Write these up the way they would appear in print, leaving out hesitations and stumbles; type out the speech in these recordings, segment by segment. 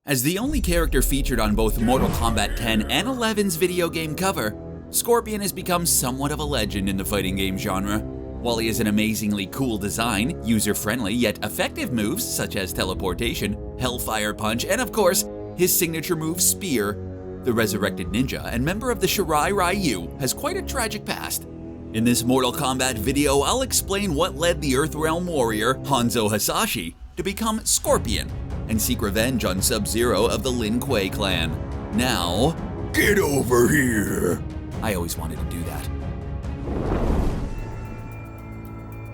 As the only character featured on both Mortal Kombat 10 and 11's video game cover, Scorpion has become somewhat of a legend in the fighting game genre. While he has an amazingly cool design, user-friendly yet effective moves such as teleportation, hellfire punch, and of course, his signature move Spear, the resurrected ninja and member of the Shirai Ryu has quite a tragic past. In this Mortal Kombat video, I'll explain what led the Earthrealm warrior Hanzo Hasashi to become Scorpion and seek revenge on Sub-Zero of the Lin Kuei clan. Now, get over here! I always wanted to do that.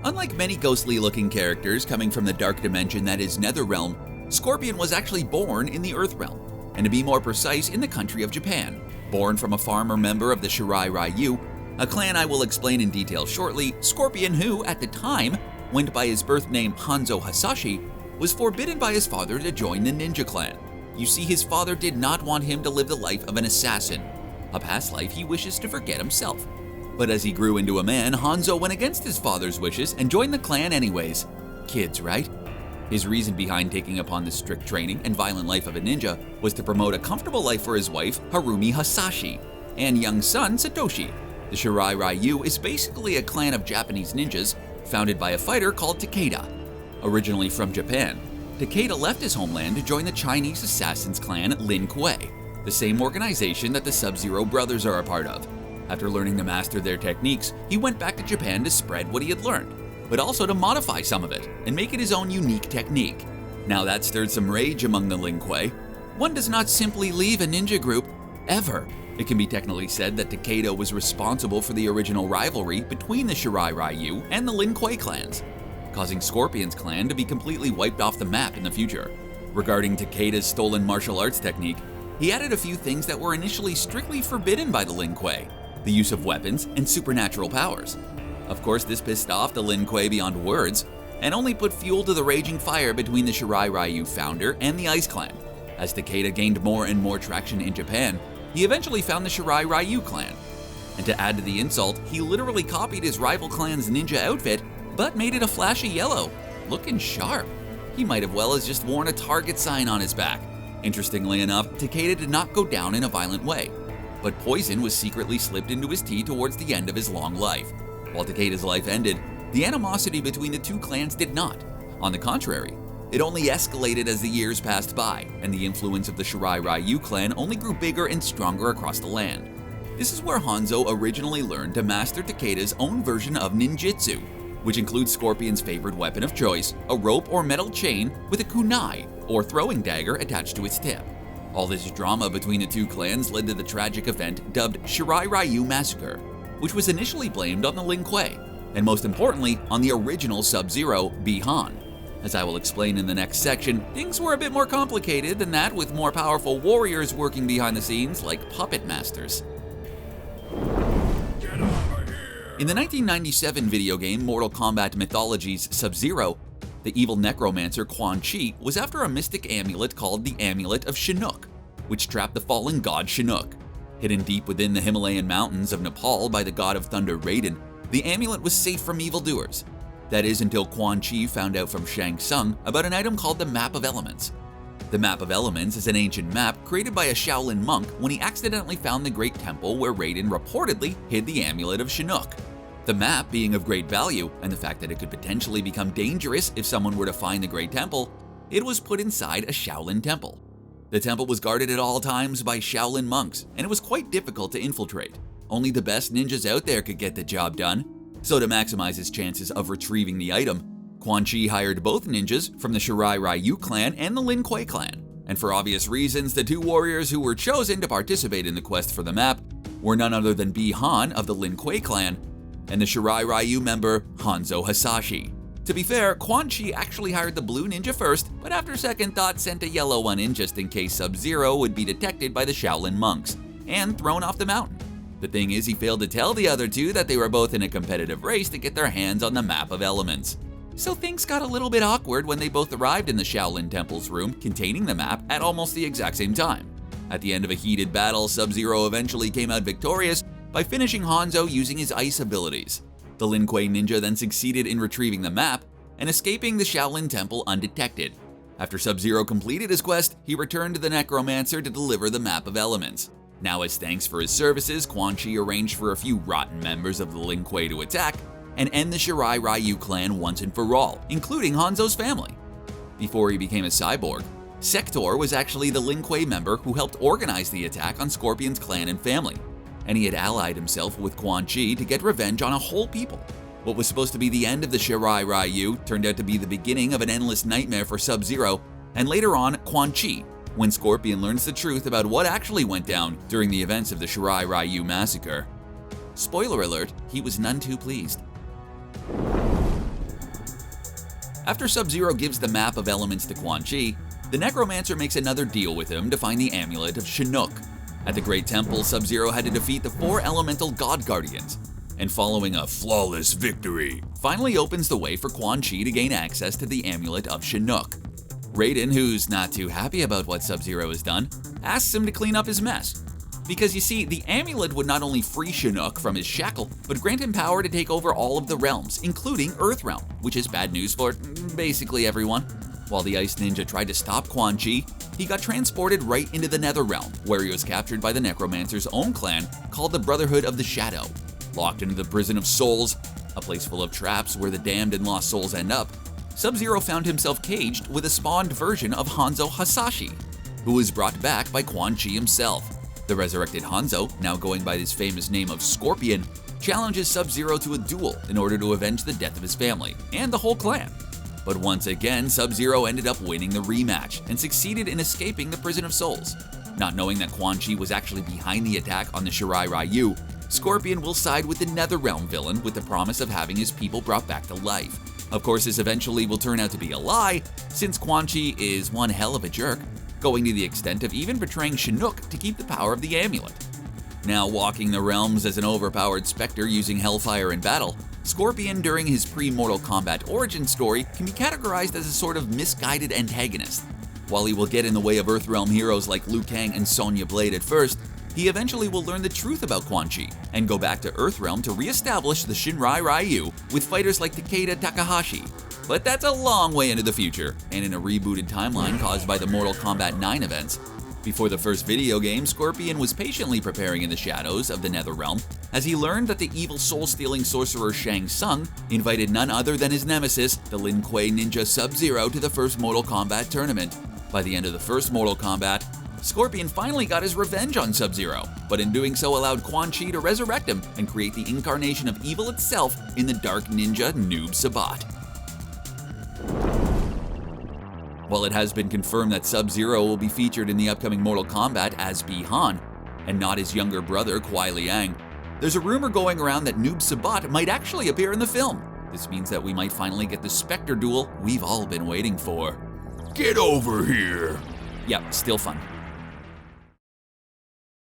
Unlike many ghostly-looking characters coming from the dark dimension that is Netherrealm, Scorpion was actually born in the Earthrealm, and to be more precise, in the country of Japan. Born from a farmer member of the Shirai Ryu, a clan I will explain in detail shortly, Scorpion, who, at the time, went by his birth name Hanzo Hasashi, was forbidden by his father to join the ninja clan. You see, his father did not want him to live the life of an assassin, a past life he wishes to forget himself. But as he grew into a man, Hanzo went against his father's wishes and joined the clan anyways. Kids, right? His reason behind taking upon the strict training and violent life of a ninja was to promote a comfortable life for his wife, Harumi Hasashi, and young son, Satoshi. The Shirai Ryu is basically a clan of Japanese ninjas founded by a fighter called Takeda. Originally from Japan, Takeda left his homeland to join the Chinese assassin's clan Lin Kuei, the same organization that the Sub-Zero brothers are a part of. After learning to master their techniques, he went back to Japan to spread what he had learned, but also to modify some of it and make it his own unique technique. Now that stirred some rage among the Lin Kuei. One does not simply leave a ninja group, ever. It can be technically said that Takeda was responsible for the original rivalry between the Shirai Ryu and the Lin Kuei clans, causing Scorpion's clan to be completely wiped off the map in the future. Regarding Takeda's stolen martial arts technique, he added a few things that were initially strictly forbidden by the Lin Kuei, the use of weapons and supernatural powers. Of course, this pissed off the Lin Kuei beyond words, and only put fuel to the raging fire between the Shirai Ryu founder and the Ice Clan. As Takeda gained more and more traction in Japan, he eventually found the Shirai Ryu clan. And to add to the insult, he literally copied his rival clan's ninja outfit, but made it a flashy yellow, looking sharp. He might have well as just worn a target sign on his back. Interestingly enough, Takeda did not go down in a violent way, but poison was secretly slipped into his tea towards the end of his long life. While Takeda's life ended, the animosity between the two clans did not. On the contrary, it only escalated as the years passed by, and the influence of the Shirai Ryu clan only grew bigger and stronger across the land. This is where Hanzo originally learned to master Takeda's own version of ninjutsu, which includes Scorpion's favorite weapon of choice, a rope or metal chain with a kunai, or throwing dagger, attached to its tip. All this drama between the two clans led to the tragic event dubbed Shirai Ryu Massacre, which was initially blamed on the Lin Kuei, and most importantly, on the original Sub-Zero, Bi-Han. As I will explain in the next section, things were a bit more complicated than that, with more powerful warriors working behind the scenes like puppet masters. In the 1997 video game Mortal Kombat Mythology's Sub-Zero, the evil necromancer Quan Chi was after a mystic amulet called the Amulet of Chinook, which trapped the fallen god Chinook. Hidden deep within the Himalayan mountains of Nepal by the god of thunder Raiden, the amulet was safe from evildoers. That is, until Quan Chi found out from Shang Tsung about an item called the Map of Elements. The Map of Elements is an ancient map created by a Shaolin monk when he accidentally found the great temple where Raiden reportedly hid the Amulet of Chinook. The map being of great value, and the fact that it could potentially become dangerous if someone were to find the great temple, it was put inside a Shaolin temple. The temple was guarded at all times by Shaolin monks, and it was quite difficult to infiltrate. Only the best ninjas out there could get the job done. So to maximize his chances of retrieving the item, Quan Chi hired both ninjas from the Shirai Ryu clan and the Lin Kuei clan. And for obvious reasons, the two warriors who were chosen to participate in the quest for the map were none other than Bi-Han of the Lin Kuei clan and the Shirai Ryu member Hanzo Hasashi. To be fair, Quan Chi actually hired the blue ninja first, but after second thought sent a yellow one in just in case Sub-Zero would be detected by the Shaolin monks and thrown off the mountain. The thing is, he failed to tell the other two that they were both in a competitive race to get their hands on the Map of Elements. So things got a little bit awkward when they both arrived in the Shaolin Temple's room containing the map at almost the exact same time. At the end of a heated battle, Sub-Zero eventually came out victorious by finishing Hanzo using his ice abilities. The Lin Kuei ninja then succeeded in retrieving the map and escaping the Shaolin Temple undetected. After Sub-Zero completed his quest, he returned to the Necromancer to deliver the map of elements. Now, as thanks for his services, Quan Chi arranged for a few rotten members of the Lin Kuei to attack and end the Shirai Ryu clan once and for all, including Hanzo's family. Before he became a cyborg, Sector was actually the Lin Kuei member who helped organize the attack on Scorpion's clan and family, and he had allied himself with Quan Chi to get revenge on a whole people. What was supposed to be the end of the Shirai Ryu turned out to be the beginning of an endless nightmare for Sub-Zero, and later on, Quan Chi, when Scorpion learns the truth about what actually went down during the events of the Shirai Ryu massacre. Spoiler alert, he was none too pleased. After Sub-Zero gives the map of elements to Quan Chi, the Necromancer makes another deal with him to find the amulet of Chinook. At the Great Temple, Sub-Zero had to defeat the 4 elemental God Guardians, and following a flawless victory, finally opens the way for Quan Chi to gain access to the amulet of Chinook. Raiden, who's not too happy about what Sub-Zero has done, asks him to clean up his mess. Because you see, the amulet would not only free Chinook from his shackle, but grant him power to take over all of the realms, including Earthrealm, which is bad news for basically everyone. While the Ice Ninja tried to stop Quan Chi, he got transported right into the Netherrealm, where he was captured by the Necromancer's own clan called the Brotherhood of the Shadow. Locked into the Prison of Souls, a place full of traps where the damned and lost souls end up, Sub-Zero found himself caged with a spawned version of Hanzo Hasashi, who was brought back by Quan Chi himself. The resurrected Hanzo, now going by his famous name of Scorpion, challenges Sub-Zero to a duel in order to avenge the death of his family and the whole clan. But once again, Sub-Zero ended up winning the rematch and succeeded in escaping the Prison of Souls. Not knowing that Quan Chi was actually behind the attack on the Shirai Ryu, Scorpion will side with the Netherrealm villain with the promise of having his people brought back to life. Of course, this eventually will turn out to be a lie, since Quan Chi is one hell of a jerk, going to the extent of even betraying Chinook to keep the power of the amulet. Now walking the realms as an overpowered specter using hellfire in battle, Scorpion during his pre-Mortal Kombat origin story can be categorized as a sort of misguided antagonist. While he will get in the way of Earthrealm heroes like Liu Kang and Sonya Blade at first, he eventually will learn the truth about Quan Chi and go back to Earthrealm to re-establish the Shirai Ryu with fighters like Takeda Takahashi. But that's a long way into the future, and in a rebooted timeline caused by the Mortal Kombat 9 events. Before the first video game, Scorpion was patiently preparing in the shadows of the Netherrealm as he learned that the evil soul-stealing sorcerer Shang Tsung invited none other than his nemesis, the Lin Kuei ninja Sub-Zero, to the first Mortal Kombat tournament. By the end of the first Mortal Kombat, Scorpion finally got his revenge on Sub-Zero, but in doing so allowed Quan Chi to resurrect him and create the incarnation of evil itself in the dark ninja Noob Sabat. While it has been confirmed that Sub-Zero will be featured in the upcoming Mortal Kombat as Bi-Han, and not his younger brother Kuai Liang, there's a rumor going around that Noob Sabat might actually appear in the film. This means that we might finally get the Spectre duel we've all been waiting for. Get over here! Yep, still fun.